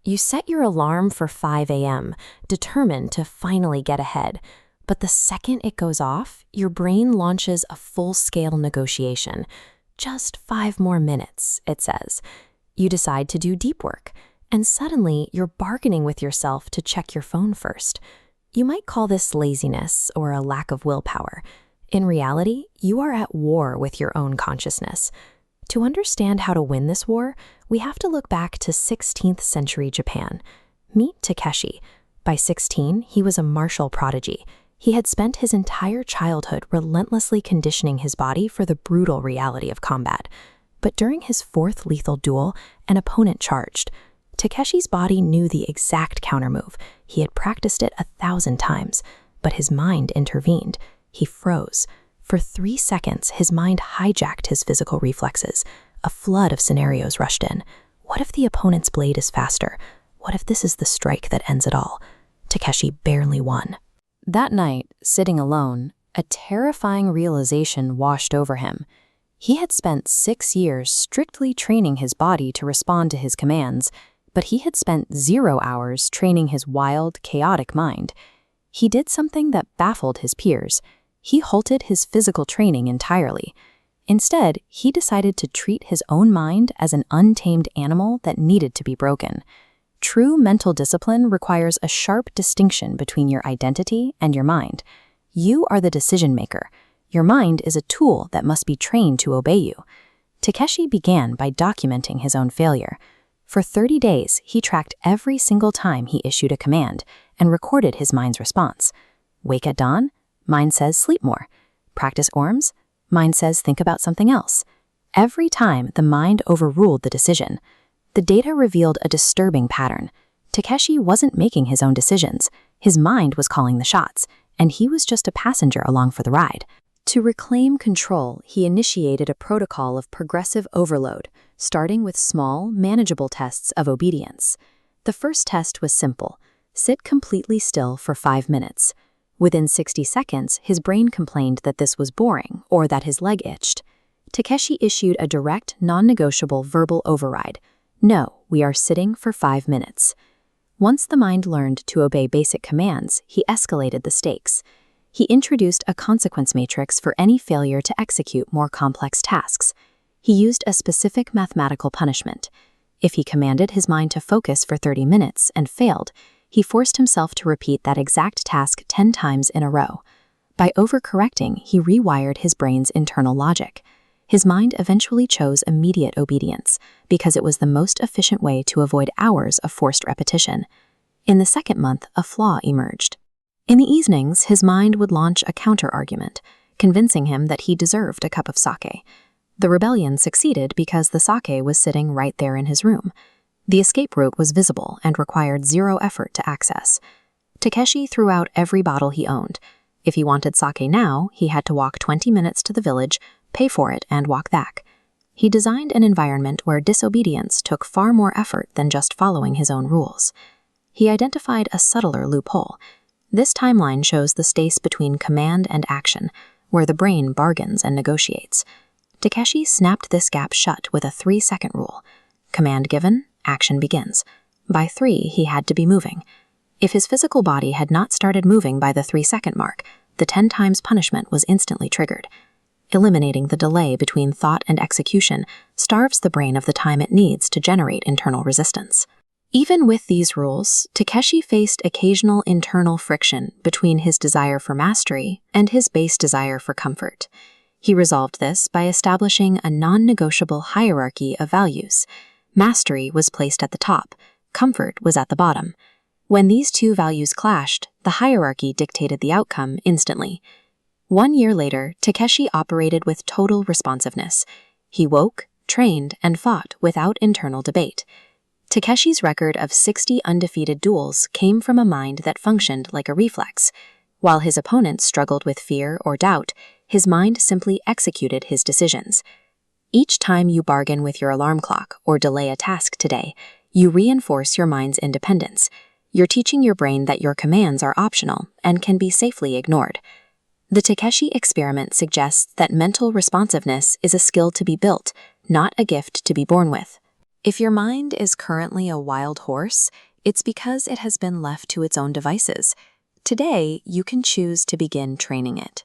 You set your alarm for 5 a.m., determined to finally get ahead. But the second it goes off, your brain launches a full-scale negotiation. Just 5 more minutes, it says. You decide to do deep work, and suddenly you're bargaining with yourself to check your phone first. You might call this laziness or a lack of willpower. In reality, you are at war with your own consciousness. To understand how to win this war, we have to look back to 16th century Japan. Meet Takeshi. By 16, he was a martial prodigy. He had spent his entire childhood relentlessly conditioning his body for the brutal reality of combat. But during his 4th lethal duel, an opponent charged. Takeshi's body knew the exact countermove. He had practiced it 1,000 times, but his mind intervened. He froze. For 3 seconds, his mind hijacked his physical reflexes. A flood of scenarios rushed in. What if the opponent's blade is faster? What if this is the strike that ends it all? Takeshi barely won. That night, sitting alone, a terrifying realization washed over him. He had spent 6 years strictly training his body to respond to his commands, but he had spent 0 hours training his wild, chaotic mind. He did something that baffled his peers. He halted his physical training entirely. Instead, he decided to treat his own mind as an untamed animal that needed to be broken. True mental discipline requires a sharp distinction between your identity and your mind. You are the decision maker. Your mind is a tool that must be trained to obey you. Takeshi began by documenting his own failure. For 30 days, he tracked every single time he issued a command and recorded his mind's response. Wake at dawn? Mind says sleep more. Practice orms? Mind says think about something else. Every time, the mind overruled the decision. The data revealed a disturbing pattern. Takeshi wasn't making his own decisions. His mind was calling the shots, and he was just a passenger along for the ride. To reclaim control, he initiated a protocol of progressive overload, starting with small, manageable tests of obedience. The first test was simple. Sit completely still for 5 minutes. Within 60 seconds, his brain complained that this was boring or that his leg itched. Takeshi issued a direct, non-negotiable verbal override. No, we are sitting for 5 minutes. Once the mind learned to obey basic commands, he escalated the stakes. He introduced a consequence matrix for any failure to execute more complex tasks. He used a specific mathematical punishment. If he commanded his mind to focus for 30 minutes and failed, he forced himself to repeat that exact task 10 times in a row. By overcorrecting, he rewired his brain's internal logic. His mind eventually chose immediate obedience because it was the most efficient way to avoid hours of forced repetition. In the second month, a flaw emerged. In the evenings, his mind would launch a counter-argument, convincing him that he deserved a cup of sake. The rebellion succeeded because the sake was sitting right there in his room. The escape route was visible and required 0 effort to access. Takeshi threw out every bottle he owned. If he wanted sake now, he had to walk 20 minutes to the village, pay for it, and walk back. He designed an environment where disobedience took far more effort than just following his own rules. He identified a subtler loophole. This timeline shows the space between command and action, where the brain bargains and negotiates. Takeshi snapped this gap shut with a 3-second rule. Command given, action begins. By 3, he had to be moving. If his physical body had not started moving by the 3-second mark, the 10 times punishment was instantly triggered. Eliminating the delay between thought and execution starves the brain of the time it needs to generate internal resistance. Even with these rules, Takeshi faced occasional internal friction between his desire for mastery and his base desire for comfort. He resolved this by establishing a non-negotiable hierarchy of values. Mastery was placed at the top, comfort was at the bottom. When these two values clashed, the hierarchy dictated the outcome instantly. 1 year later, Takeshi operated with total responsiveness. He woke, trained, and fought without internal debate. Takeshi's record of 60 undefeated duels came from a mind that functioned like a reflex. While his opponents struggled with fear or doubt, his mind simply executed his decisions. Each time you bargain with your alarm clock or delay a task today, you reinforce your mind's independence. You're teaching your brain that your commands are optional and can be safely ignored. The Takeshi Experiment suggests that mental responsiveness is a skill to be built, not a gift to be born with. If your mind is currently a wild horse, it's because it has been left to its own devices. Today, you can choose to begin training it.